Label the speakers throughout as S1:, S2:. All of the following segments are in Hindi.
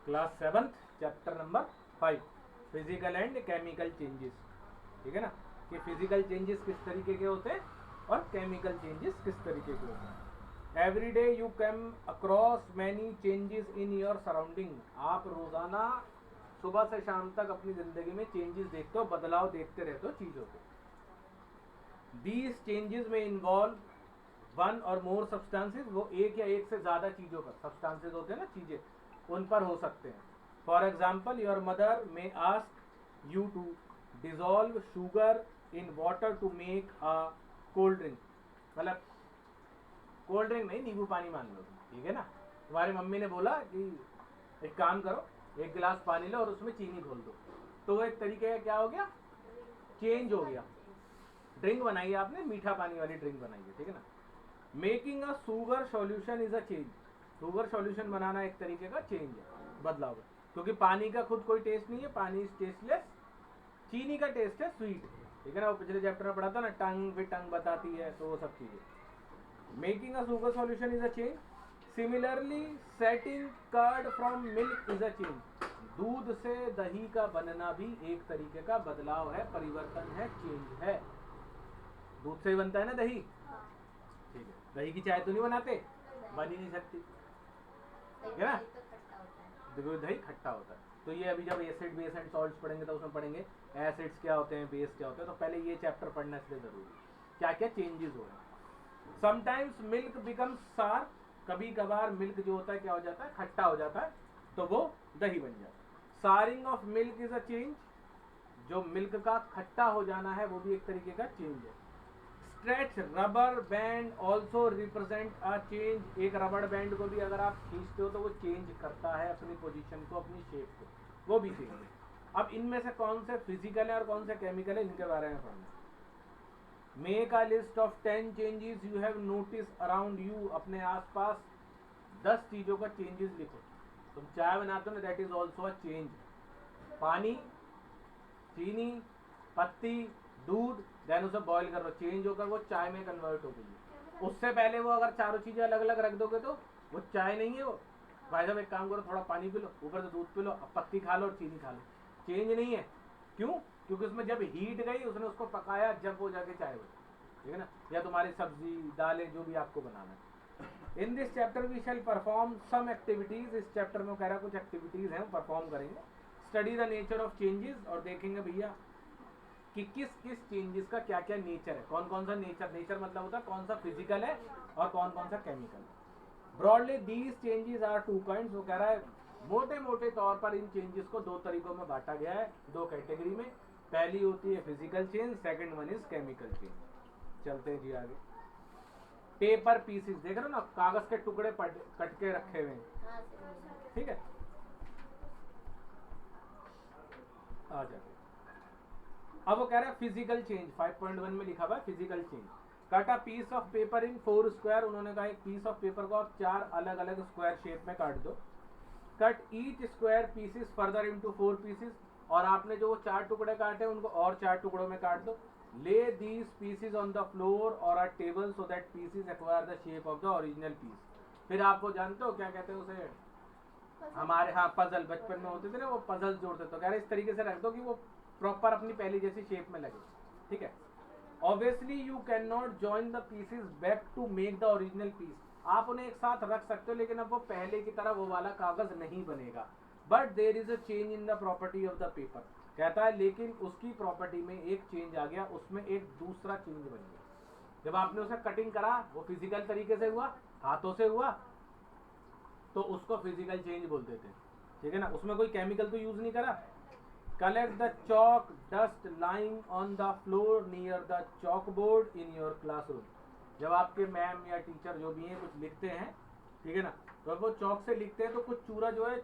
S1: Class 7 chapter number 5 physical and chemical changes. ठीक है ना, कि फिजिकल चेंजेस किस तरीके के होते हैं और केमिकल चेंजेस किस तरीके के होते हैं। Every day you came across many changes in your surrounding. आप रोजाना सुबह से शाम तक अपनी जिंदगी में चेंजेस देखते हो, बदलाव देखते रहते हो चीजों के। दीज चेंजेस में इन्वॉल्व वन और मोर सब्सटेंसेस, वो एक या एक से ज्यादा चीजों पर, सब्सटेंसेस होते हैं ना चीजें, उन पर हो सकते हैं। For example your mother may ask you to dissolve sugar in water to make a cold drink. मतलब कोल्ड ड्रिंक नहीं, नींबू पानी मान लो, ठीक है ना। तुम्हारी मम्मी ने बोला कि एक काम करो, एक गिलास पानी लो और उसमें चीनी घोल दो, तो वो एक तरीके का क्या हो गया, चेंज हो गया। ड्रिंक बनाई है आपने, मीठा पानी वाली ड्रिंक बनाई है, ठीक है ना। Making a sugar solution is a change. Sugar solution बनाना एक तरीके का चेंज है, बदलाव है, क्योंकि पानी का खुद कोई टेस्ट नहीं है, पानी इज टेस्टलेस। चीनी का टेस्ट है स्वीट, ठीक है ना। वो पिछले चैप्टर में पढ़ा था ना, टंग भी टंग बताती है, तो वो सब चीजें। Making a sugar solution is a change. Similarly setting curd from milk is a change. दूध से दही का बनना भी एक तरीके का बदलाव है, परिवर्तन है, चेंज है। दूध से ही बनता है ना दही, ठीक है। दही की चाय तो नहीं बनाते, बन ही नहीं सकती, ठीक है ना। देखो दही खट्टा होता है, तो ये अभी जब एसिड बेस एंड सॉल्ट्स पढ़ेंगे तो उसमें पढ़ेंगे एसिड्स क्या होते हैं, बेस क्या होते हैं। तो पहले ये चैप्टर पढ़ना इसलिए जरूरी है, क्या क्या चेंजेस हो रहे हैं। समटाइम्स मिल्क बिकम्स सार। कभी कभार मिल्क जो होता है क्या हो जाता है, खट्टा हो जाता है, तो वो दही बन जाता है। Sharing of milk is a change. जो मिल्क का खट्टा हो जाना है वो भी एक तरीके का चेंज है। Stretch rubber band also represent a change. एक रबर बैंड को भी अगर आप खींचते हो तो वो चेंज करता है अपनी पोजीशन को, अपनी शेप को, वो भी चेंज है। अब इनमें से कौन से फिजिकल है और कौन से केमिकल है, इनके बारे में पढ़ना। Make a list of 10 changes you have notice around you. अपने आसपास 10 चीजों का चेंजेस लिखो। तुम चाय बनाते हो ना, that is also a change. पानी, चीनी, पत्ती, दूध, देन उसे बॉईल कर लो, चेंज होकर वो चाय में कन्वर्ट हो गई है। उससे पहले वो अगर चारों चीजें अलग अलग रख दोगे तो वो चाय नहीं है। वो भाई साहब एक काम करो, थोड़ा पानी पी लो, ऊपर से दूध पी लो, अब पत्ती खा लो और चीनी खा लो, चेंज नहीं है। क्यों? क्योंकि उसमें जब हीट गई, उसने उसको पकाया, जब वो जाके चाय बनी, ठीक है ना। या तुम्हारी सब्जी दालें जो भी आपको बनाना है। In this chapter we shall perform some activities. इस चैप्टर में कह रहा कुछ एक्टिविटीज हैं, परफॉर्म करेंगे। Study the nature of changes, और देखेंगे भैया कि किस किस चेंजेस का क्या क्या नेचर है, कौन कौन सा नेचर, नेचर मतलब होता है कौन सा फिजिकल है और कौन कौन सा केमिकल है। Broadly these changes are two kinds. वो कह रहा है मोटे मोटे तौर पर इन चेंजेस को दो तरीकों में बांटा गया है, दो कैटेगरी में। पहली होती है physical change, second one is chemical change. चलते हैं जी आगे। पेपर पीसेस देख रहे हो ना, कागज के टुकड़े कट के रखे हुए हैं, ठीक है। आ जाए, अब वो कह रहा है फिजिकल चेंज, 5.1 में लिखा हुआ है physical change. Cut a piece of paper in 4 square. उन्होंने कहा एक पीस ऑफ पेपर को आप 4 अलग अलग स्क्वायर शेप में काट दो। Cut each square pieces further into 4 pieces. और आपने जो 4 टुकड़े काटे उनको और 4 टुकड़ों में काट दो। Lay these pieces on the floor और a table so that pieces acquire the shape of the original piece. फिर आप वो जानते हो क्या कहते हैं उसे, हमारे हाँ पजल, बचपन में होते थे ना वो पजल जोड़ते, तो कह रहे इस तरीके से रख दो कि वो प्रॉपर अपनी पहली जैसी शेप में लगे, ठीक है। Obviously you can not join the pieces back to make the original piece. आप उन्हें एक साथ रख सकते हो, लेकिन अब वो पहले की तरह वो वाला कागज नहीं बनेगा। But there is a change in the property of the paper. कहता है लेकिन उसकी प्रॉपर्टी में एक चेंज आ गया, उसमें एक दूसरा चेंज बन गया। जब आपने उसे कटिंग करा, वो फिजिकल तरीके से हुआ, हाथों से हुआ, तो उसको फिजिकल चेंज बोलते थे, ठीक है ना। उसमें कोई केमिकल तो यूज नहीं करा। Collect the chalk dust lying on the floor near the chalk board in your classroom. जब आपके मैम या टीचर जो भी हैं कुछ लिखते हैं, ठीक है ना, तो वो चौक से लिखते हैं तो कुछ चूरा जो है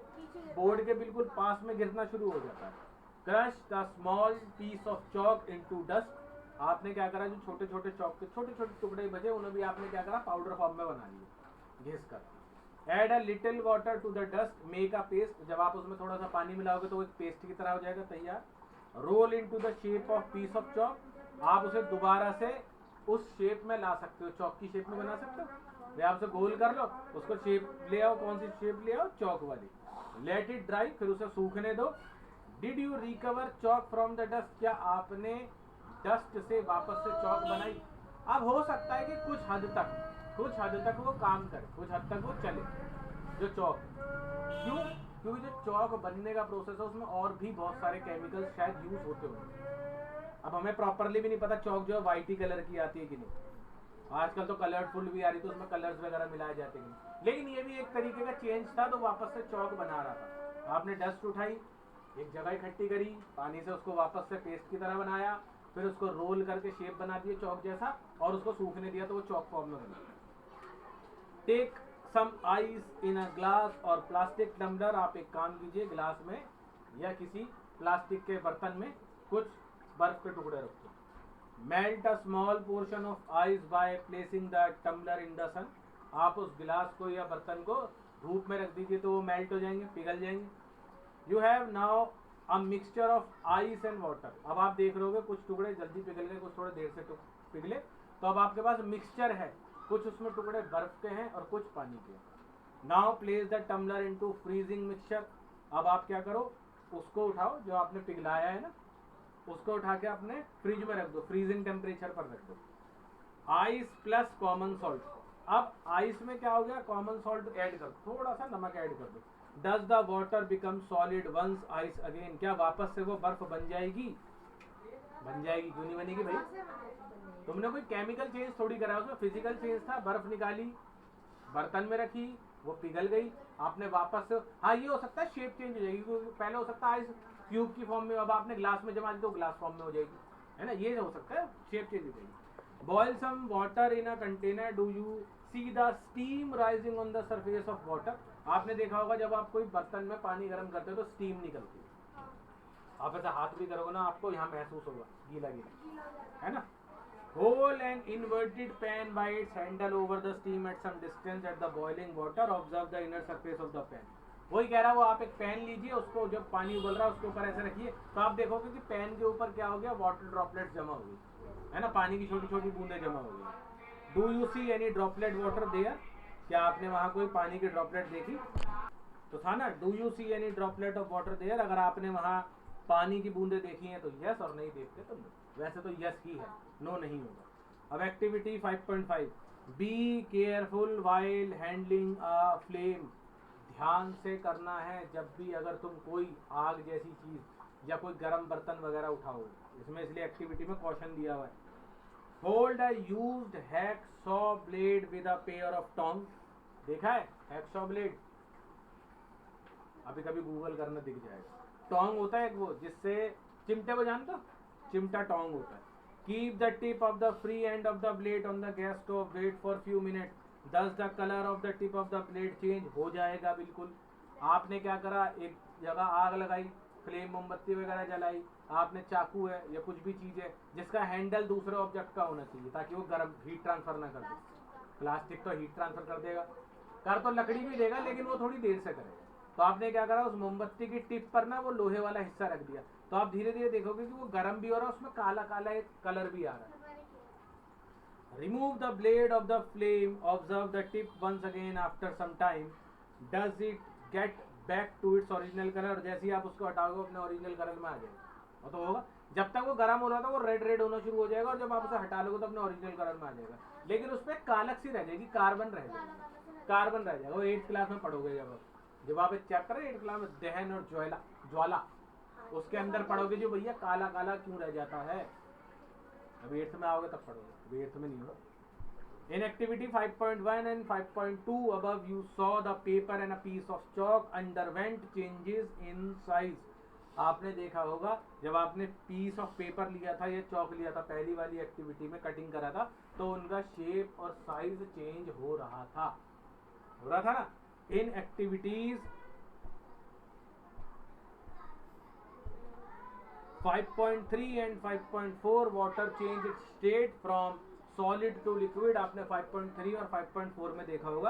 S1: बोर्ड के बिल्कुल पास में गिरना शुरू हो जाता है। Crush the small piece of chalk into dust. आपने क्या करा, जो छोटे छोटे चॉक के छोटे छोटे टुकड़े बचे उन्हें भी आपने क्या करा, पाउडर फॉर्म में बना लिया घिस कर। Add a little water to the dust, make a paste. जब आप उसमें थोड़ा सा पानी मिलाओगे तो वो एक पेस्ट की तरह हो जाएगा तैयार। Roll into the shape of piece of chalk. आप उसे दोबारा से उस शेप में ला सकते हो, चौक की शेप में बना सकते हो। या आप उसे गोल कर लो, उसको शेप ले आओ, कौन सी शेप ले आओ, चौक वाली। लेट इट ड्राई, फिर उसे सूखने दो। Did you recover Chowk from the dust, क्या आपने डस्ट से वापस से चौक बनाई? अब हो सकता है कि कुछ हद तक वो काम करे, कुछ हद तक वो चले जो चौक। क्यों? क्योंकि जो चौक बनने का प्रोसेस है उसमें और भी बहुत सारे केमिकल्स शायद यूज होते होंगे। अब हमें प्रॉपरली भी नहीं पता चौक जो है वाइट ही कलर की आती है कि नहीं। आजकल तो कलरफुल भी आ रही, तो उसमें कलर्स वगैरह मिलाए जाते हैं, लेकिन ये भी एक तरीके का चेंज था, तो वापस से चौक बना रहा था। आपने डस्ट उठाई, एक जगह इकट्ठी करी, पानी से उसको वापस से पेस्ट की तरह बनाया, फिर उसको रोल करके शेप बना दिए चौक जैसा, और उसको सूखने दिया तो वो चौक फॉर्म में बना। Take some ice in a glass और प्लास्टिक टम्बलर, आप एक काम कीजिए, ग्लास में या किसी प्लास्टिक के बर्तन में कुछ बर्फ के टुकड़े रखो। Melt a small portion of ice by placing the tumbler in the sun, आप उस गिलास को या बर्तन को धूप में रख दीजिए तो वो मेल्ट हो जाएंगे, पिघल जाएंगे। You have now a mixture of ice and water, अब आप देख रहे होगे कुछ टुकड़े जल्दी पिघल गए, कुछ थोड़ा देर से पिघले, तो अब आपके पास मिक्सचर है, कुछ उसमें टुकड़े बर्फ के हैं और कुछ पानी के। Now place the tumbler into freezing mixture, अब आप क्या करो, उसको उठाओ जो आपने पिघलाया है ना, उसको उठा के अपने फ्रिज में रख दो, फ्रीजिंग टेम्परेचर पर रख दो। आइस प्लस कॉमन सॉल्ट, अब आइस में क्या हो गया, कॉमन सॉल्ट ऐड कर दो, थोड़ा सा नमक ऐड कर दो। Does the water become solid once ice again, क्या वापस से वो बर्फ बन जाएगी? बन जाएगी, क्यों नहीं बनेगी भाई? तुमने कोई केमिकल चेंज थोड़ी करा, उसमें फिजिकल चेंज था। बर्फ निकाली, बर्तन में रखी, वो पिघल गई, आपने वापस से, हाँ ये हो सकता है शेप चेंज हो जाएगी, क्योंकि पहले हो सकता है आइस क्यूब की फॉर्म में, अब आपने ग्लास में जमा दी तो ग्लास फॉर्म में हो जाएगी, है ना, ये हो सकता है, शेप चेंज हो जाएगी। Boil some water in a container, do you see the steam rising on the surface of water, आपने देखा होगा जब आप कोई बर्तन में पानी गर्म करते हो तो स्टीम निकलती है, आप ऐसा हाथ भी करोगे ना आपको यहाँ महसूस होगा गीला गीला, है ना। Hold an inverted pan by its handle over the steam at some distance at the boiling water. Observe the inner surface of the pan. वही कह रहा है वो, आप एक पैन लीजिए, उसको जब पानी उबल रहा है उसके ऊपर ऐसे रखिए, तो आप देखोगे कि पैन के ऊपर क्या हो गया, वाटर ड्रॉपलेट्स जमा हो गई, है ना, पानी की छोटी छोटी बूंदें जमा हो गई। Do you see any droplet water there, क्या आपने वहां कोई पानी की ड्रॉपलेट देखी? तो था ना, do you see any droplet of water there, अगर आपने वहां पानी की बूंदें देखी हैं तो यस, और नहीं देखते तो नो, वैसे तो यस ही है, नो नहीं होगा। अब activity 5.5, be careful while handling a flame, ध्यान से करना है जब भी अगर तुम कोई आग जैसी चीज या कोई गर्म बर्तन वगैरह उठाओ, इसमें इसलिए एक्टिविटी में क्वेश्चन दिया हुआ है। Hold a used hacksaw blade with a pair of tong, देखा है हैकसॉ ब्लेड, अभी कभी गूगल करना दिख जाएगा। टोंग होता है वो जिससे चिमटे को जानते हो, चिमटा टोंग होता है। Keep the tip of the free end of the blade on the gas stove, wait for few minute, does the colour of the tip of the blade change, हो जाएगा बिल्कुल। आपने क्या करा, एक जगह आग लगाई, फ्लेम मोमबत्ती वगैरह जलाई, आपने चाकू है या कुछ भी चीज है जिसका हैंडल दूसरे ऑब्जेक्ट का होना चाहिए ताकि वो गर्म हीट ट्रांसफर ना कर दे। प्लास्टिक तो हीट ट्रांसफर कर देगा, कर तो लकड़ी भी देगा लेकिन वो थोड़ी देर से करेगा। तो आपने क्या करा, उस मोमबत्ती की टिप पर ना वो लोहे वाला हिस्सा रख दिया, तो आप धीरे धीरे देखोगे कि वो गर्म भी हो रहा है, उसमें काला काला एक कलर भी आ रहा है। Remove the blade of the flame, observe the tip once again after some time, does it get back to its original colour, जैसे ही आप उसको हटाओगे अपने ओरिजिनल कलर में आ जाएगा। वो तो होगा, जब तक वो गर्म हो रहा था वो रेड रेड होना शुरू हो जाएगा, और जब आप उसे हटा लोगे तो अपने ओरिजिनल कलर में आ जाएगा, लेकिन उस पर कालक सी रह जाएगी, कार्बन रह जाएगा, कार्बन रह जाएगा। वो 8th क्लास में पढ़ोगे जब आप एक चैप्टर है 8th क्लास में, दहन और ज्वाला, उसके अंदर पढ़ोगे जो भैया काला काला क्यों रह जाता है, अभी 8th में आओगे तब पढ़ोगे, अभी 8th में नहीं होगा। In activity 5.1 and 5.2 above, you saw the paper and a piece of chalk underwent changes in size. आपने देखा होगा जब आपने पीस ऑफ पेपर लिया था या चौक लिया था पहली वाली एक्टिविटी में, कटिंग करा था, तो उनका शेप और साइज चेंज हो रहा था ना। In activities 5.3 and 5.4 water change its state from solid to liquid, आपने 5.3 और 5.4 में देखा होगा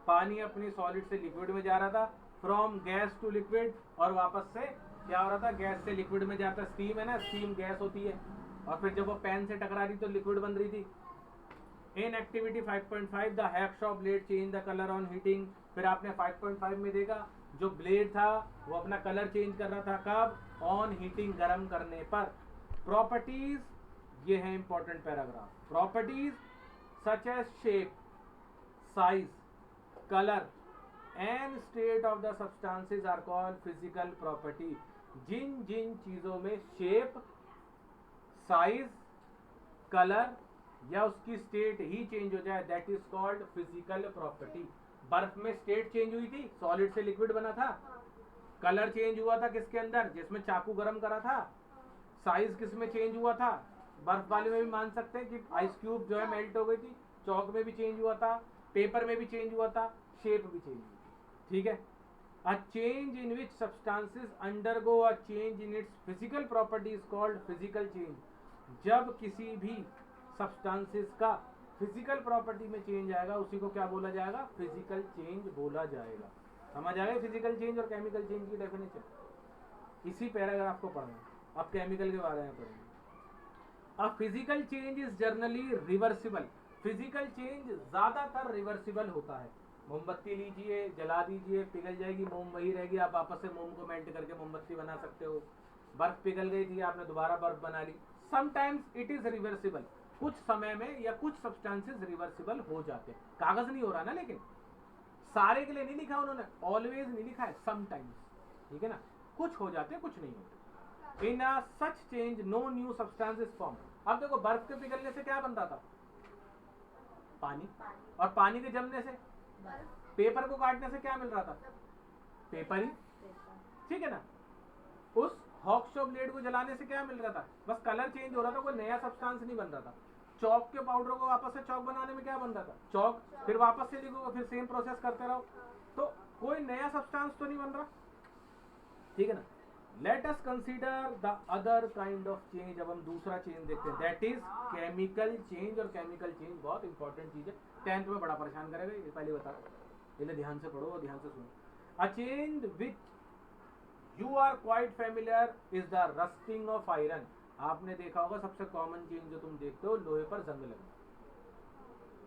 S1: पानी अपनी सॉलिड से लिक्विड में जा रहा था, फ्रॉम गैस टू लिक्विड, और वापस से क्या हो रहा था, गैस से लिक्विड में जाता, स्टीम है ना, स्टीम गैस होती है, और फिर जब वो पैन से टकरा रही तो लिक्विड बन रही थी। In activity 5.5 the hacksaw blade change the colour on heating, फिर आपने 5.5 में देखा जो ब्लेड था वो अपना कलर चेंज कर रहा था कब? ऑन हीटिंग, गर्म करने पर। प्रॉपर्टीज, ये है important paragraph. Properties such as shape, size, colour and state of the substances are called physical property. जिन जिन चीजों में शेप, साइज, कलर या उसकी स्टेट ही चेंज हो जाए, that is called physical property. बर्फ में स्टेट चेंज हुई थी, सॉलिड से लिक्विड बना था। कलर चेंज हुआ था किसके अंदर? जिसमें चाकू गरम करा था। साइज किस में चेंज हुआ था? बर्फ वाले में भी मान सकते हैं कि आइस क्यूब जो है मेल्ट हो गई थी। चौक में भी चेंज हुआ था, पेपर में भी चेंज हुआ था, शेप भी चेंज हुई थी। ठीक है। A change in which substances undergo a change in its physical property is called physical change. जब किसी भी substances का फिजिकल प्रॉपर्टी में चेंज आएगा उसी को क्या बोला जाएगा? फिजिकल चेंज बोला जाएगा। समझ आ गई फिजिकल चेंज और केमिकल चेंज की डेफिनेशन? इसी पैराग्राफ को पढ़ना। अब केमिकल के बारे में पढ़ेंगे। A physical change is generally reversible. Physical change ज्यादातर रिवर्सिबल होता है। मोमबत्ती लीजिए, जला दीजिए, पिघल जाएगी, मोम वही रहेगी, आप वापस से मोम को मेल्ट करके मोमबत्ती बना सकते हो। बर्फ पिघल गई थी, आपने दोबारा बर्फ बना ली। समटाइम्स इट इज रिवर्सिबल, कुछ समय में या कुछ सब्सटेंसेस रिवर्सिबल हो जाते हैं। कागज नहीं हो रहा ना, लेकिन सारे के लिए नहीं लिखा उन्होंने, ऑलवेज नहीं लिखा है, समटाइम्स। ठीक है ना, कुछ हो जाते हैं, कुछ नहीं होते। In a such change no new substances form. अब देखो, बर्फ के पिघलने से क्या बनता था? पानी। और पानी के जमने से, पेपर को काटने से क्या मिल रहा था? पेपर ही। ठीक है ना। उस हॉक्सो ब्लेड को जलाने से क्या मिल रहा था? बस कलर चेंज हो रहा था, कोई नया सब्सटेंस नहीं बन रहा था। चौक के पाउडर को वापस से चौक बनाने में क्या बन रहा था? चौक। फिर वापस से लिखो, फिर सेम प्रोसेस करते रहो, तो कोई नया सब्सटेंस तो नहीं बन रहा। ठीक है ना। Late us consider the other kind of change. अब हम दूसरा चेंज देखते हैं, दैट इज केमिकल चेंज। और केमिकल चेंज बहुत इंपॉर्टेंट चीज है, 10th में बड़ा परेशान करेगा, ये पहले बता रहा हूं। पहले ध्यान से पढ़ो और ध्यान से सुनो। A change which you are quite familiar is the rusting of iron. आपने देखा होगा सबसे कॉमन चेंज जो तुम देखते हो, लोहे पर जंग लगना।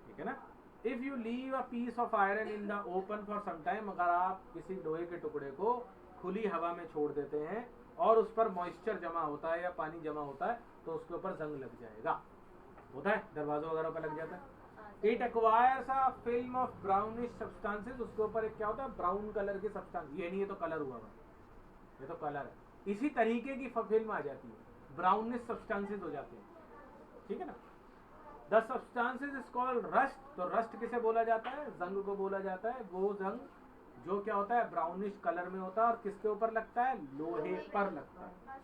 S1: ठीक है ना। If you leave a piece of iron in the open for some time, अगर आप किसी लोहे के टुकड़े को खुली हवा में छोड़ देते हैं और उस पर मॉइस्चर जमा होता है या पानी जमा होता है, तो उसके ऊपर जंग लग जाएगा। होता है, दरवाजों वगैरह पर लग जाता है। It acquires a film of brownish substances. उसके ऊपर एक क्या होता है? ब्राउन कलर की सब्सटेंस। ये नहीं है तो कलर हुआ, ये तो कलर है। इसी तरीके की फिल्म आ जाती है, ब्राउनिश सब्सटेंसेस हो जाते हैं। ठीक है ना। The substances is called rust. तो रस्ट किसे बोला जाता है? जंग को बोला जाता है। वो जंग जो क्या होता है? ब्राउनिश कलर में होता है। और किसके ऊपर लगता है? लोहे पर लगता है।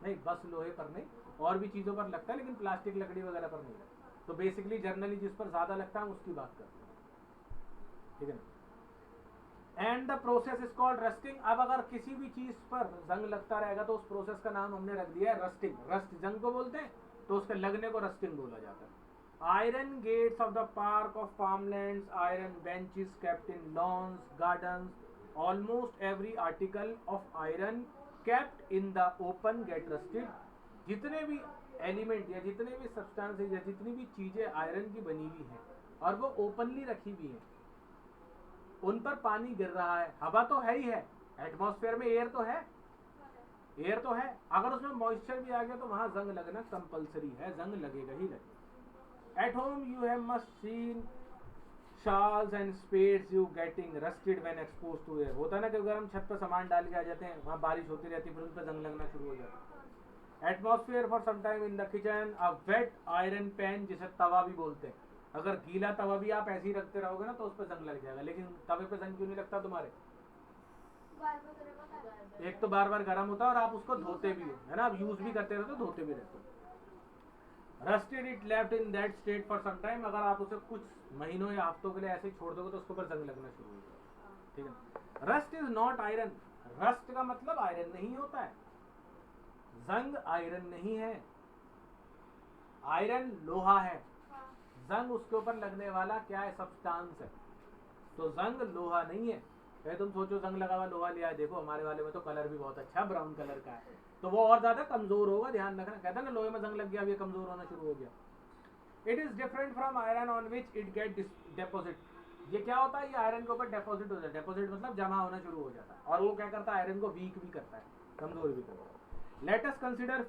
S1: नहीं, बस लोहे पर नहीं, और भी चीजों पर लगता है, लेकिन प्लास्टिक, लकड़ी वगैरह पर नहीं लगता। तो बेसिकली जनरली जिस पर ज्यादा लगता है उसकी बात करते हैं। ठीक है ना। And the process is called rusting. अब अगर किसी भी चीज पर जंग लगता रहेगा तो उस प्रोसेस का नाम हमने रख दिया है रस्टिंग। रस्ट जंग को बोलते हैं, तो उसके लगने को रस्टिंग बोला जाता है। Iron gates of the park of farmlands, iron benches kept in lawns, gardens, almost every article of iron kept in the open get rusted. जितने भी एलिमेंट या जितने भी सब्सटेंसेस या जितनी भी चीजें आयरन की बनी हुई हैं और वो ओपनली रखी हुई हैं, उन पर पानी गिर रहा है, हवा तो है ही है, एटमॉस्फेयर में एयर तो है, एयर तो है। अगर उसमें मॉइस्चर भी आ गया तो वहां जंग लगना कंपलसरी है, जंग लगेगा ही लगेगा। At home you have must seen shawls and spades you getting rusted when exposed to air. होता है ना कि अगर हम छत पर सामान डाल के आ जाते हैं, वहाँ बारिश होती रहती है, फिर उन पर जंग लगना शुरू हो जाता है। Atmosphere for some time in the kitchen, a wet iron pan, जिसे तवा भी बोलते हैं। अगर गीला तवा भी आप ऐसे ही रखते रहोगे ना तो उस पर जंग लग जाएगा। लेकिन तवे पे जंग क्यों नहीं लगता तुम्हारे? एक तो बार बार गर्म होता है और आप उसको धोते भी है ना, आप यूज भी करते रहते हो, धोते भी रहते हो। Rusted it left in that state for some time. अगर आप उसे कुछ महीनों या हफ्तों के लिए ऐसे ही छोड़ दोगे तो उसके ऊपर जंग लगना शुरू हो जाएगा। ठीक है। Rust is not iron. Rust का मतलब आयरन नहीं होता है, जंग आयरन नहीं है। आयरन लोहा है, जंग उसके ऊपर लगने वाला क्या है? सब्सटेंस है। तो जंग लोहा नहीं है। तुम सोचो जंग लगा हुआ लोहा लिया है, देखो हमारे वाले में तो कलर भी बहुत अच्छा ब्राउन कलर का है, तो वो और ज्यादा कमजोर होगा। ध्यान रखना, कहता है ना लोहे में जंग लग गया, अब ये कमजोर होना शुरू हो गया। It is different from iron on which it get deposit. ये क्या होता है, ये आयरन के ऊपर डेपोजिट हो जाता है, डेपोजिट मतलब जमा होना शुरू हो जाता है, और वो क्या करता है, आयरन को वीक भी करता है, कमजोर भी करता है। Let us consider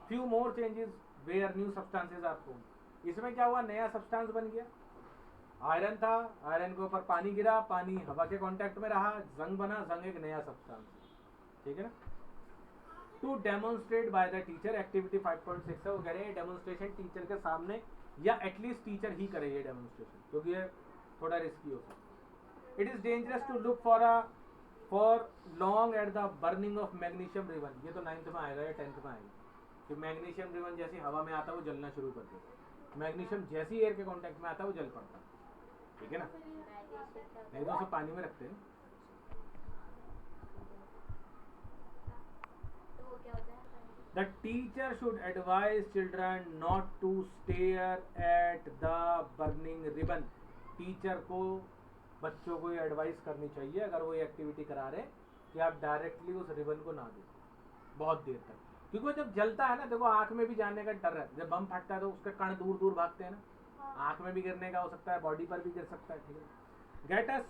S1: few more changes where new substances are formed. इसमें क्या हुआ, नया सब्सटेंस बन गया, आयरन था, आयरन के ऊपर पानी गिरा, पानी हवा के कांटेक्ट में रहा, जंग बना, जंग एक नया सब्सटेंस, ठीक है ना। To demonstrate by the teacher, activity 5.6 है, वो कह रहे हैं डेमोन्स्ट्रेशन टीचर के सामने या एटलीस्ट टीचर ही करे ये डेमोन्स्ट्रेशन, क्योंकि ये थोड़ा रिस्की हो सकता है। It is dangerous to look for long at the burning of magnesium ribbon, ये तो 9th में आएगा या 10th में आएगा, कि मैग्नीशियम रिबन जैसी हवा में आता है वो जलना शुरू कर देता, मैग्नीशियम जैसी एयर के कांटेक्ट में आता है वो जल पड़ता है, ठीक है ना, नहीं तो उसे पानी में रखते हैं। The teacher should advise children not to stare at the burning ribbon. Teacher को बच्चों को ये एडवाइस करनी चाहिए अगर वो ये एक्टिविटी करा रहे कि आप डायरेक्टली उस रिबन को ना देखो बहुत देर तक, क्योंकि वो जब जलता है ना, देखो आंख में भी जाने का डर है, जब बम फटता है तो उसके कण दूर दूर भागते हैं ना, आंख में भी गिरने का हो सकता है, बॉडी पर भी गिर सकता है, ठीक है। Get a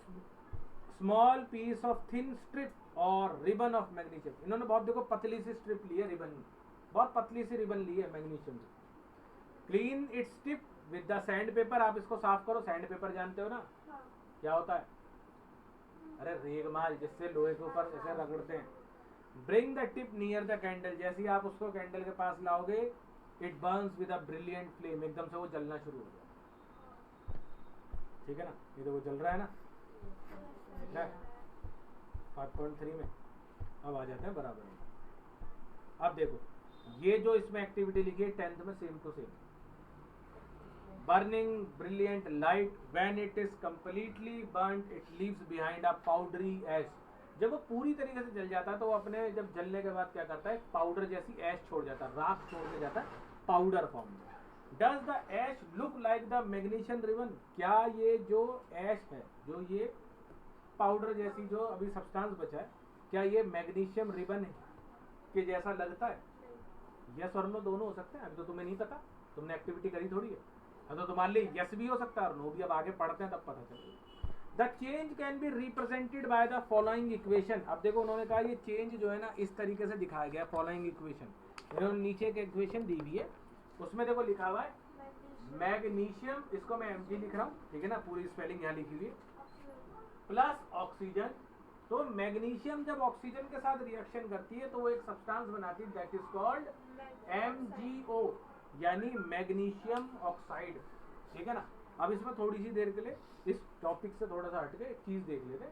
S1: small piece of thin strip और रिबन ऑफ मैग्नीशियम, इन्होंने बहुत देखो पतली सी स्ट्रिप ली है रिबन में, बहुत पतली सी रिबन ली है मैग्नीशियम की। Clean its tip with the sand paper, आप इसको साफ करो, सैंड पेपर जानते हो ना क्या होता है, अरे रेगमाल जिससे लोहे के ऊपर ऐसे रगड़ते हैं। Bring the tip near the candle, जैसे ही आप उसको कैंडल के पास लाओगे, it Burns with a brilliant flame, एकदम से वो जलना शुरू हो जाए, ठीक है ना। ये तो वो जल रहा है ना 5.3 में, अब आ जाते हैं बराबर में। अब देखो ये जो इसमें एक्टिविटी लिखी है 10th में same to same, burning brilliant light, when it is completely burned it leaves behind a powdery ash, जब वो पूरी तरीके से जल जाता है तो वो अपने जब जलने के बाद क्या करता है, पाउडर जैसी ऐश छोड़ जाता है, राख छोड़ के जाता है पाउडर फॉर्म में। Does the ash look like the magnesium ribbon, क्या ये जो ऐश है, जो ये पाउडर जैसी जो अभी सब्सटेंस बचा है, क्या ये मैग्नीशियम रिबन के जैसा लगता है? यस और नो दोनों हो सकते हैं, अभी तो तुम्हें नहीं पता, तुमने एक्टिविटी करी थोड़ी है, तो तुम्हारे लिए यस भी हो सकता है और नो भी, अब आगे पढ़ते हैं तब पता चलेगा। The change can be represented by the following equation, अब देखो उन्होंने कहा ये चेंज जो है ना इस तरीके से दिखाया गया, फॉलोइंग इक्वेशन, इन्होंने नीचे एक इक्वेशन दी हुई है, उसमें देखो लिखा हुआ है मैग्नीशियम, इसको मैं Mg लिख रहा हूँ, ठीक है ना, पूरी स्पेलिंग यहाँ लिखी हुई है, प्लस ऑक्सीजन। तो मैग्नीशियम जब ऑक्सीजन के साथ रिएक्शन करती है तो वो एक सब्सटेंस बनाती है, दैट इज कॉल्ड MgO, यानी मैग्नीशियम ऑक्साइड, ठीक है ना। अब इसमें थोड़ी सी देर के लिए इस टॉपिक से थोड़ा सा हट के एक चीज देख लेते।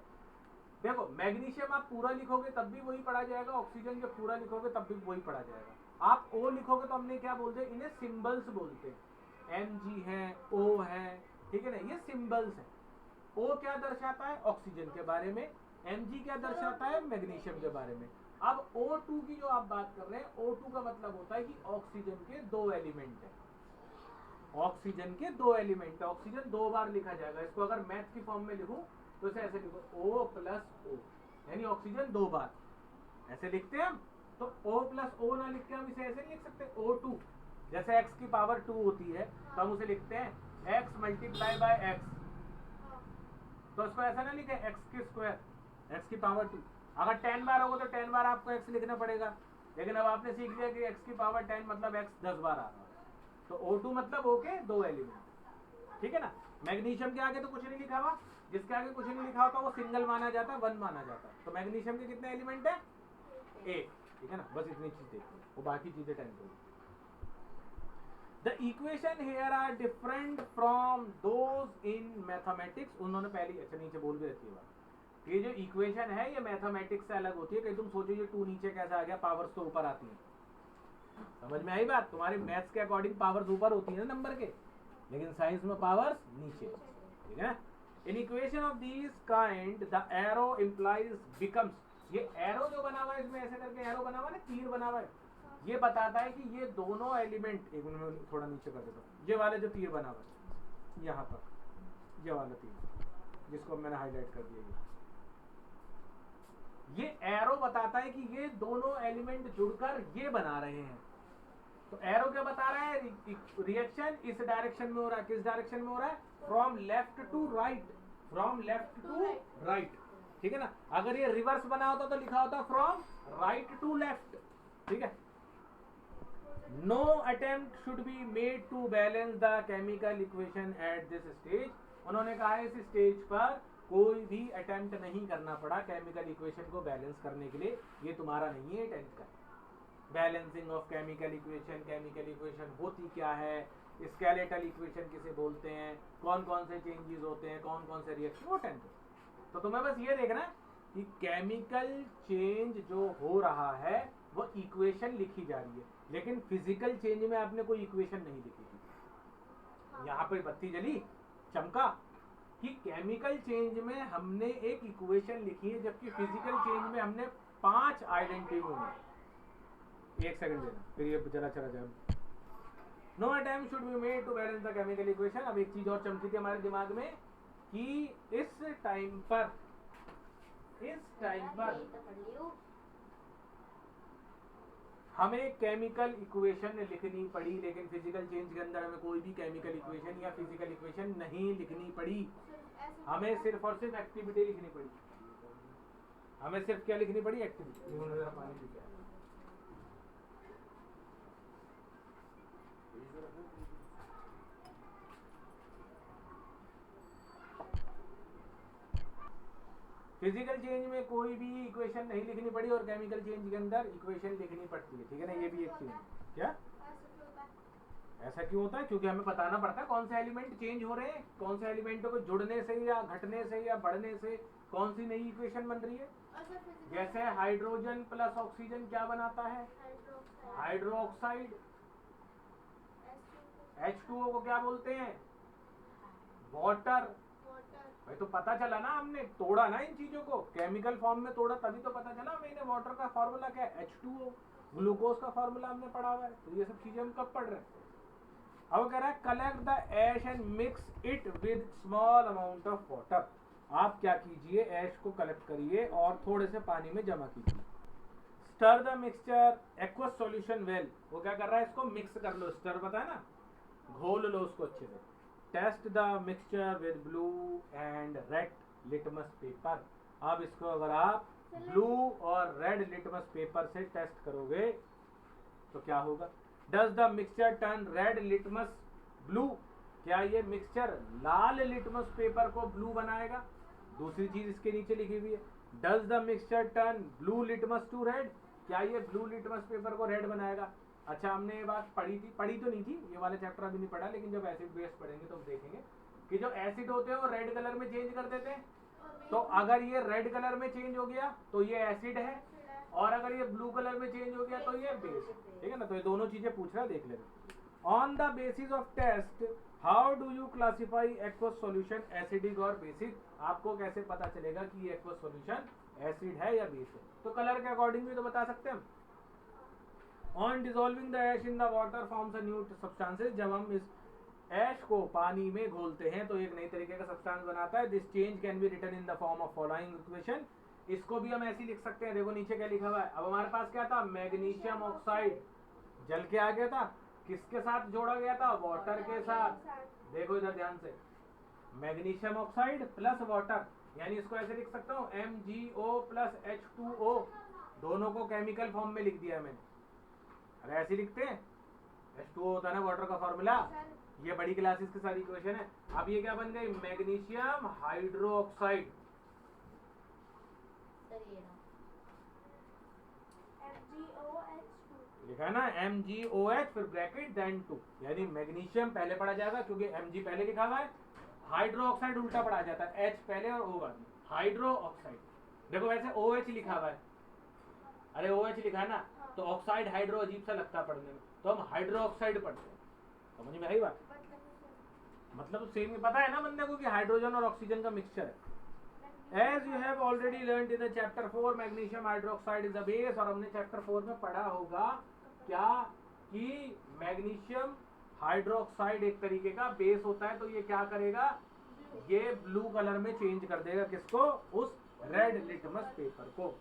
S1: देखो मैग्नीशियम आप पूरा लिखोगे तब भी वही पढ़ा जाएगा, ऑक्सीजन जब पूरा लिखोगे तब भी वही पढ़ा जाएगा। आप O लिखोगे तो हमने क्या बोलते हैं, इन्हें सिंबल्स बोलते हैं, Mg है, O है, ठीक है ना, ये सिंबल्स है। O क्या दर्शाता है, ऑक्सीजन के बारे में, Mg क्या दर्शाता है, मैग्नीशियम के बारे में। अब O2 की जो आप बात कर रहे हैं, O2 का मतलब होता है कि ऑक्सीजन के दो एलिमेंट है, ऑक्सीजन के दो एलिमेंट है, ऑक्सीजन दो बार लिखा जाएगा। इसको अगर मैथ की फॉर्म में लिखूं तो इसे ऐसे लिखो O प्लस O, यानी ऑक्सीजन दो बार, ऐसे लिखते हैं हम। तो O प्लस O ना लिख के हम इसे ऐसे नहीं लिख सकते, O2, जैसे x की पावर 2 होती है तो हम उसे लिखते हैं x मल्टीप्लाई बाय x, तो इसको ऐसा ना लिखे x की स्क्वायर, x की पावर 2, अगर 10 बार होगा तो 10 बार आपको x लिखना पड़ेगा, लेकिन अब आपने सीख लिया कि x की पावर 10 मतलब x 10 बार आ रहा है, तो O2 मतलब O के दो एलिमेंट, ठीक है ना। मैग्नीशियम के आगे तो कुछ नहीं लिखा हुआ, जिसके आगे कुछ नहीं लिखा होता वो सिंगल माना जाता है, वन माना जाता है। तो मैग्नीशियम के कितने एलिमेंट है, एक, ठीक है ना, बस इतनी चीज देखो, वो बाकी चीजें टेंथ होगी। The equation here are different from those in mathematics, उन्होंने पहले अच्छा नीचे बोल भी रखी है बात, ये जो इक्वेशन है ये मैथमेटिक्स से अलग होती है। कहीं तुम सोचो ये 2 नीचे कैसे आ गया, पावर्स तो ऊपर आती है, समझ में आई बात, तुम्हारे मैथ्स के अकॉर्डिंग पावर्स ऊपर होती है ना नंबर के, लेकिन साइंस में पावर्स नीचे, ठीक है ना। In equation of this kind the arrow implies becomes, ये एरो जो बना हुआ है इसमें ऐसे करके एरो बना हुआ है ना, तीर बना हुआ है, ये बताता है कि ये दोनों एलिमेंट, एक मिनट थोड़ा नीचे कर देता हूं, ये वाला जो तीर बना हुआ है यहाँ पर, ये वाला तीर जिसको मैंने हाईलाइट कर दिया, ये एरो बताता है कि ये दोनों एलिमेंट जुड़कर ये बना रहे हैं, तो एरो क्या बता रहा है, रिएक्शन इस डायरेक्शन में हो रहा है। किस डायरेक्शन में हो रहा है, from left to right, from left to right, ठीक है ना। अगर ये रिवर्स बना होता तो लिखा होता फ्रॉम राइट टू लेफ्ट, ठीक है। No attempt should be made to balance the chemical equation at this stage. उन्होंने कहा है इस स्टेज पर कोई भी अटेम्प्ट नहीं करना पड़ा केमिकल इक्वेशन को बैलेंस करने के लिए। ये तुम्हारा नहीं है 10th का। Balancing of chemical equation, chemical equation होती क्या है, स्केलेटल इक्वेशन किसे बोलते हैं, कौन कौन से चेंजेस होते हैं, कौन कौन से रिएक्शन, वो 10th। तो तुम्हें बस ये देखना कि केमिकल चेंज जो हो रहा है वो इक्वेशन लिखी जा रही है, लेकिन फिजिकल चेंज में आपने कोई इक्वेशन नहीं लिखी थी। यहाँ पे बत्ती जली, चमका कि केमिकल चेंज में हमने एक इक्वेशन लिखी है, जबकि फिजिकल चेंज में हमने 5 आइडेंटिटी। एक सेकंड देना, फिर ये चला चला जाए। No attempt should be made to balance the chemical equation. अब एक चीज और चमकी थी हमारे दिमाग में कि इस टाइम पर हमें केमिकल इक्वेशन लिखनी पड़ी, लेकिन फिजिकल चेंज के अंदर हमें कोई भी केमिकल इक्वेशन या फिजिकल इक्वेशन नहीं लिखनी पड़ी। हमें सिर्फ और सिर्फ एक्टिविटी लिखनी पड़ी। हमें सिर्फ क्या लिखनी पड़ी, एक्टिविटी। पानी पी के फिजिकल चेंज में कोई भी इक्वेशन नहीं लिखनी पड़ी और केमिकल चेंज के अंदर इक्वेशन लिखनी पड़ती है, ठीक है ना। ये भी एक चीज है। क्या ऐसा क्यों होता है, क्योंकि हमें बताना पड़ता है कौन से एलिमेंट चेंज हो रहे हैं, कौन से एलिमेंटों को जुड़ने से या घटने से या बढ़ने से कौन सी नई इक्वेशन बन रही है। जैसे हाइड्रोजन प्लस ऑक्सीजन क्या बनाता है, हाइड्रो ऑक्साइड। H2O को क्या बोलते हैं, वाटर। भाई तो पता चला ना, हमने तोड़ा ना इन चीजों को, केमिकल फॉर्म में तोड़ा, तभी तो पता चला हमें। वाटर का फॉर्मूला क्या है, H2O। ग्लूकोज का फॉर्मूला हमने पढ़ा हुआ है। तो ये सब चीजें हम कब पढ़ रहे हैं। अब कह रहा है collect the ash and mix it with small amount of water. आप क्या कीजिए, ऐश को कलेक्ट करिए और थोड़े से पानी में जमा कीजिए। Stir the mixture aqueous solution well. वो क्या कर रहा है, इसको मिक्स कर लो। स्टर पता है ना, घोल लो उसको अच्छे से। Test the mixture with blue and red litmus paper. अब इसको अगर आप ब्लू और रेड लिटमस पेपर से टेस्ट करोगे तो क्या होगा। Does the mixture turn red litmus blue. क्या ये मिक्सचर लाल लिटमस पेपर को ब्लू बनाएगा। दूसरी चीज इसके नीचे लिखी हुई है, does the mixture turn blue litmus to red. क्या ये ब्लू लिटमस पेपर को रेड बनाएगा। अच्छा, हमने ये बात पढ़ी थी, पढ़ी तो नहीं थी, ये वाला चैप्टर अभी नहीं पढ़ा, लेकिन जब एसिड बेस पढ़ेंगे तो देखेंगे कि जो एसिड होते हैं वो रेड कलर में चेंज कर देते हैं। तो अगर ये रेड कलर में चेंज हो गया तो ये एसिड है, और अगर ये ब्लू कलर में चेंज हो गया तो ये बेस, ठीक है ना। तो ये दोनों चीजें पूछ रहा है, देख लेना। On the basis of test how do you classify aqueous solution acidic और बेसिक। आपको कैसे पता चलेगा कि ये एक्वस सॉल्यूशन एसिड है या बेस है। तो कलर के अकॉर्डिंग भी तो बता सकते हैं हम। On dissolving the ash in the water forms a new substances. जब हम इस ऐश को पानी में घोलते हैं तो एक नई तरीके का सब्सटेंस बनाता है। This change can be written in the form of following equation. इसको भी हम ऐसे लिख सकते हैं, देखो नीचे क्या लिखा हुआ है। अब हमारे पास क्या था, मैग्नीशियम ऑक्साइड जल के आ गया था, किसके साथ जोड़ा गया था, वाटर के साथ। देखो इधर ध्यान से, मैग्नीशियम ऑक्साइड प्लस वाटर, यानी इसको ऐसे लिख सकता हूँ MgO प्लस H2O। दोनों को केमिकल फॉर्म में लिख दिया है मैंने। अरे ऐसे लिखते हैं, H2O होता है ना वाटर का फॉर्मूला। ये बड़ी क्लासेस के सारी इक्वेशन है। अब ये क्या बन गई, मैग्नीशियम हाइड्रो ऑक्साइड। लिखा है ना MgOH फिर ब्रैकेट देन 2, यानी मैग्नीशियम पहले पढ़ा जाएगा क्योंकि Mg पहले लिखा हुआ है। हाइड्रो ऑक्साइड उल्टा पढ़ा जाता है, H पहले और O बाद में, हाइड्रो ऑक्साइड। देखो वैसे OH लिखा हुआ है, अरे OH लिखा है ना, तो ऑक्साइड हाइड्रो अजीब सा लगता है पढ़ने में, तो हम हाइड्रो ऑक्साइड पढ़ते हैं। समझ में आई बात, मतलब सेम पता है ना बंदे को कि हाइड्रोजन और ऑक्सीजन का मिक्सचर है। As you have already learned in chapter 4 magnesium hydroxide is the base. और हमने चैप्टर 4 में पढ़ा होगा क्या कि मैग्नीशियम हाइड्रोक्साइड एक तरीके का बेस होता है। तो ये क्या करेगा, ये ब्लू कलर में चेंज कर देगा किसको, उस रेड लिटमस पेपर को।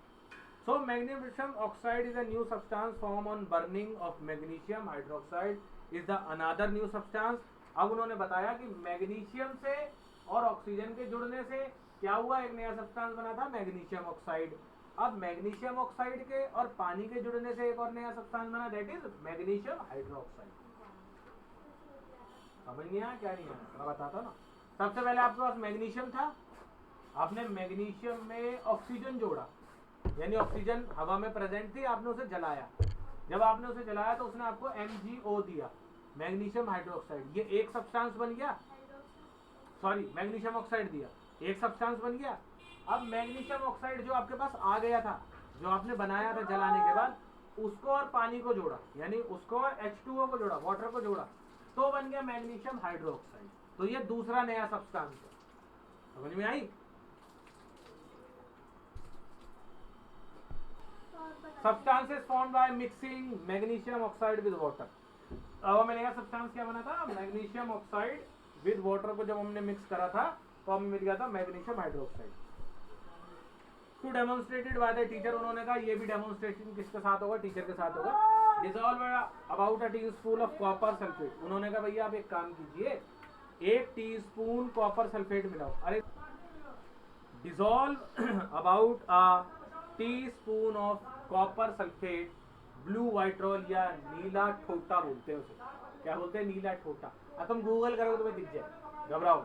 S1: So magnesium oxide is a new substance formed on burning of magnesium hydroxide is the another new substance. अब उन्होंने बताया कि मैग्नीशियम से और ऑक्सीजन के जुड़ने से क्या हुआ, एक नया सब्सटेंस बना था मैग्नीशियम ऑक्साइड। अब मैग्नीशियम ऑक्साइड के और पानी के जुड़ने से एक और नया सब्सटेंस बना, दैट इज मैग्नीशियम हाइड्रोक्साइड। समझ नहीं आया क्या नहीं आया, मैं बताता ना। सबसे पहले आपके पास मैग्नीशियम था, आपने मैग्नीशियम में ऑक्सीजन जोड़ा, यानी ऑक्सीजन हवा में प्रेजेंट थी, आपने उसे जलाया। जब आपने उसे जलाया तो उसने आपको MgO दिया, मैग्नीशियम हाइड्रोक्साइड। ये एक सब्सटेंस बन गया, सॉरी मैग्नीशियम ऑक्साइड दिया, एक सब्सटेंस बन गया। अब मैग्नीशियम ऑक्साइड जो आपके पास आ गया था, जो आपने बनाया था जलाने के बाद, उसको और पानी को जोड़ा, यानी उसको और H2O को जोड़ा, वाटर को जोड़ा, तो बन गया मैग्नीशियम हाइड्रोक्साइड। तो ये दूसरा नया सब्सटेंस है। समझ में आई? Substances formed by mixing magnesium oxide with water. अब हमें नया सब्सटेंस क्या बना था, मैग्नीशियम ऑक्साइड विद वाटर को जब हमने मिक्स करा था तो हमें मिल गया था magnesium hydroxide. To demonstrated by the teacher, उन्होंने कहा ये भी डेमोन्स्ट्रेशन किसके साथ होगा, टीचर के साथ होगा। Dissolve about a teaspoon of copper sulphate, उन्होंने कहा भैया आप एक काम कीजिए, 1 टीस्पून कॉपर सल्फेट मिलाओ। अरे dissolve about a teaspoon of copper sulphate blue vitriol या नीला ठोटा बोलते हैं उसे, क्या बोलते हैं, नीला ठोटा। अब तुम गूगल करोगे तुम्हें दिख जाए, घबराओ।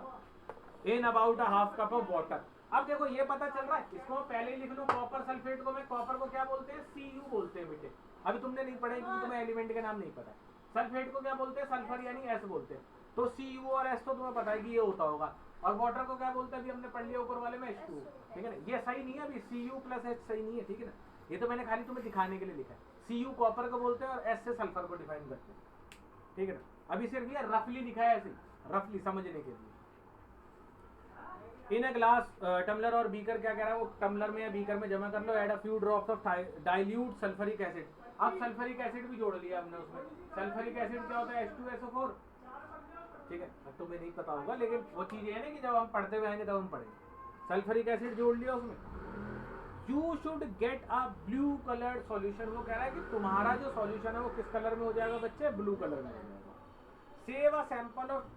S1: In about a half cup of water. अब देखो ये पता चल रहा है, इसको मैं पहले ही लिख लूं, कॉपर सल्फेट को मैं, कॉपर को क्या बोलते हैं, Cu बोलते हैं बेटे। अभी तुमने नहीं पढ़ा क्योंकि तुम्हें एलिमेंट के नाम नहीं पता है। सल्फेट को क्या बोलते हैं, सल्फर यानी S बोलते हैं। तो Cu और S तो तुम्हें पता है कि ये होता होगा। और वाटर को क्या बोलते हैं, अभी हमने पढ़ लिया ऊपर वाले में H2O, ठीक है ना। ये सही नहीं है अभी, Cu प्लस H सही नहीं है, ठीक है ना। ये तो मैंने खाली तुम्हें दिखाने के लिए लिखा है। Cu कॉपर को बोलते हैं और S से सल्फर को डिफाइन करते हैं, ठीक है ना। अभी सिर्फ ये रफली लिखा है, ऐसे रफली समझने के लिए। इन अ ग्लास टम्बलर और बीकर, क्या कह रहा है वो, टम्बलर में या बीकर में जमा कर लो, add a few drops of dilute sulphuric acid. अब सल्फ्यूरिक एसिड भी जोड़ लिया हमने उसमें। सल्फ्यूरिक एसिड क्या होता है, H2SO4, ठीक है। अब तुम्हें नहीं पता होगा, लेकिन वो चीज है ना कि जब हम पढ़ते हुए आएंगे तब हम पढ़ेंगे। सल्फ्यूरिक एसिड जोड़ लिया उसमें। You should get a blue coloured solution, वो कह रहा है कि तुम्हारा जो सॉल्यूशन है वो किस कलर में हो जाएगा बच्चे, ब्लू कलर में हो जाएगा। Save a sample of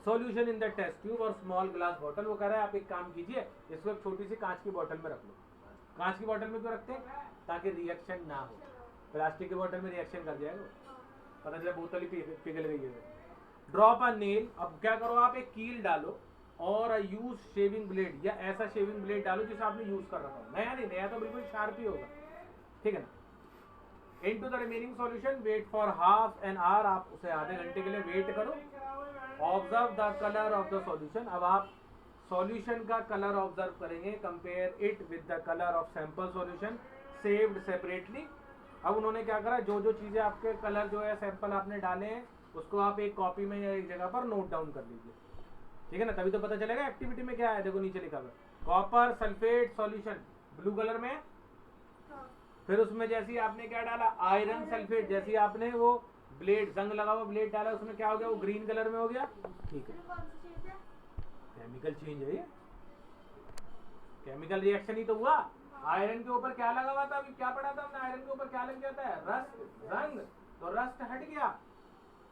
S1: solution in the test tube और स्मॉल ग्लास बॉटल, वो कह रहा है आप एक काम कीजिए, इसको एक छोटी सी कांच की बोतल में रख लो। कांच की बोतल में क्यों रखते हैं, ताकि रिएक्शन ना हो। प्लास्टिक की बोतल में रिएक्शन कर जाएगा, पता चला बोतल ही पिघल गई है। ड्रॉप अ नेल, अब क्या करो आप, एक कील डालो और यूज शेविंग ब्लेड, या ऐसा शेविंग ब्लेड डालो जिसे आपने यूज कर रखा हो, नया नहीं, नया तो बिल्कुल शार्प ही होगा, ठीक है ना। Into the remaining solution wait for half an hour, आप उसे आधे घंटे के लिए वेट करो। Observe the colour of the solution, अब आप सॉल्यूशन का कलर ऑब्जर्व करेंगे, compare it with the colour of sample solution saved separately. अब उन्होंने क्या करा, जो जो चीजें आपके कलर जो है सैंपल आपने डाले हैं उसको आप एक कॉपी में या एक जगह पर नोट डाउन कर लीजिए, ठीक है ना। तभी तो पता चलेगा एक्टिविटी में क्या है। देखो नीचे लिखा हुआ copper sulphate solution blue colour में, फिर उसमें जैसे आपने क्या डाला, आयरन सल्फेट, जैसे आपने वो ब्लेड, जंग लगा हुआ ब्लेड डाला, उसमें क्या हो गया, वो ग्रीन कलर में हो गया, ठीक है। केमिकल चेंज है ये, केमिकल रिएक्शन ही तो हुआ। आयरन के ऊपर क्या लगा हुआ था, अभी क्या पढ़ा था हमने, आयरन के ऊपर क्या लग जाता है, रस्ट, रंग, तो रस्ट हट गया,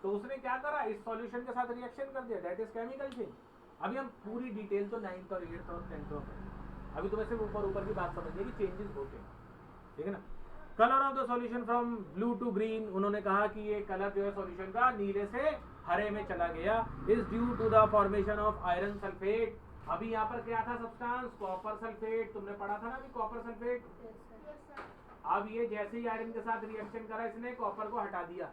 S1: तो उसने क्या करा, इस सॉल्यूशन के साथ रिएक्शन कर दिया, दैट इज केमिकल चेंज। अभी हम पूरी डिटेल तो 9th और 8th और 10th में, अभी तुम्हें सिर्फ ऊपर ऊपर की बात समझिए कि चेंजेस होते हैं, ठीक है ना। Colour of the solution from blue to green, उन्होंने कहा कि ये कलर जो है सॉल्यूशन का नीले से हरे में चला गया, is due to the formation of iron sulphate. अभी यहाँ पर क्या था सब्सटेंस, कॉपर सल्फेट, तुमने पढ़ा था ना अभी कॉपर सल्फेट। अब ये जैसे ही आयरन के साथ रिएक्शन करा, इसने कॉपर को हटा दिया,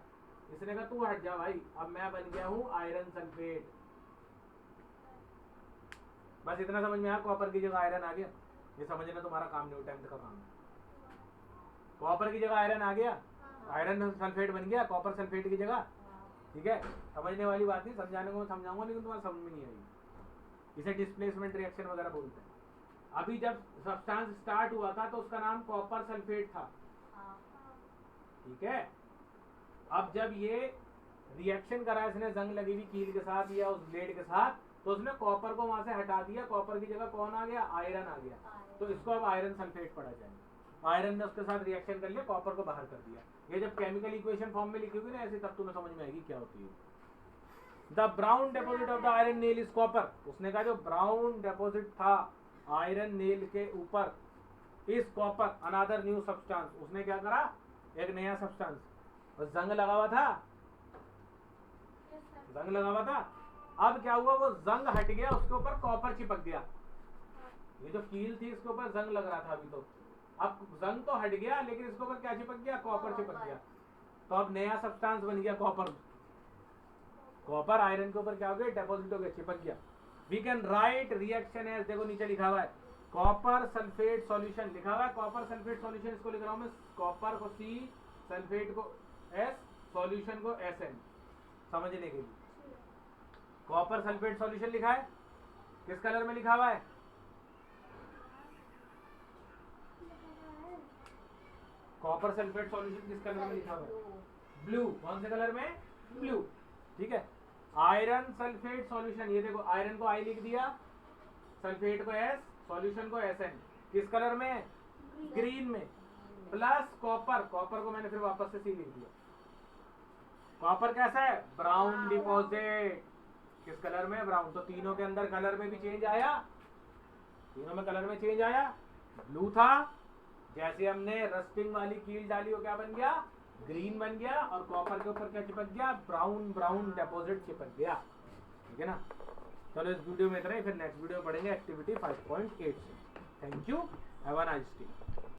S1: इसने कहा तू हट जा भाई, अब मैं बन गया हूँ आयरन सल्फेट। बस इतना समझ में आया, कॉपर की जगह आयरन आ गया, ये समझना तुम्हारा काम नहीं, 10th का काम है। कॉपर की जगह आयरन आ गया, आयरन सल्फेट बन गया कॉपर सल्फेट की जगह, ठीक है। समझने वाली बात नहीं, समझाने को मैं समझाऊंगा लेकिन तुम्हारा समझ में नहीं आएगी। इसे डिस्प्लेसमेंट रिएक्शन वगैरह बोलते हैं। अभी जब सब्सटेंस स्टार्ट हुआ था तो उसका नाम कॉपर सल्फेट था, ठीक है। अब जब ये रिएक्शन करा इसने जंग लगी हुई कील के साथ या उस ब्लेड के साथ, तो उसने कॉपर को वहां से हटा दिया, कॉपर की जगह कौन आ गया, आयरन आ गया, तो इसको अब आयरन सल्फेट पढ़ा जाएगा। आयरन ने उसके साथ रिएक्शन कर लिया, कॉपर को बाहर कर दिया। ये जब केमिकल इक्वेशन फॉर्म में लिखी होगी ना ऐसे, तब तुम्हें समझ में आएगी क्या होती है। The brown deposit of the iron nail is copper. उसने कहा जो ब्राउन डेपोजिट था आयरन नेल के ऊपर is copper another new substance. उसने क्या करा, एक नया सब्सटेंस, और जंग लगा हुआ था, जंग लगा हुआ था। अब क्या हुआ, वो जंग हट गया, उसके ऊपर कॉपर चिपक गया। ये जो कील थी इसके ऊपर जंग लग रहा था अभी, तो अब जंग तो हट गया लेकिन इसके ऊपर क्या चिपक गया, कॉपर चिपक गया। तो अब नया सब्सटेंस बन गया कॉपर। कॉपर आयरन के ऊपर क्या हो गया, डेपोजिट हो गया, चिपक गया। We can write reaction as, देखो नीचे लिखा हुआ है कॉपर सल्फेट सॉल्यूशन लिखा हुआ है, कॉपर सल्फेट सॉल्यूशन इसको लिख रहा हूं मैं, कॉपर को C, सल्फेट को S, सॉल्यूशन को SN, समझने के लिए। कॉपर सल्फेट सॉल्यूशन लिखा है, किस कलर में लिखा हुआ है, कॉपर सल्फेट सॉल्यूशन किस कलर में लिखा हुआ है, ब्लू। कौन से कलर में, ब्लू, ठीक है। आयरन सल्फेट सॉल्यूशन, ये देखो आयरन को I लिख दिया, सल्फेट को S, सॉल्यूशन को SN, किस कलर में, ग्रीन में। प्लस कॉपर, कॉपर को मैंने फिर वापस से C लिख दिया। कॉपर कैसा है, ब्राउन डिपॉजिट, किस कलर में, ब्राउन। तो तीनों के अंदर कलर में भी चेंज आया, तीनों में कलर में चेंज आया। ब्लू था, जैसे हमने रस्टिंग वाली कील डाली वो क्या बन गया, ग्रीन बन गया, और कॉपर के ऊपर क्या चिपक गया, ब्राउन ब्राउन डेपोजिट चिपक गया, ठीक है ना। चलो इस वीडियो में इतना ही, फिर नेक्स्ट वीडियो में पढ़ेंगे एक्टिविटी 5.8 से। Thank you, have a nice day.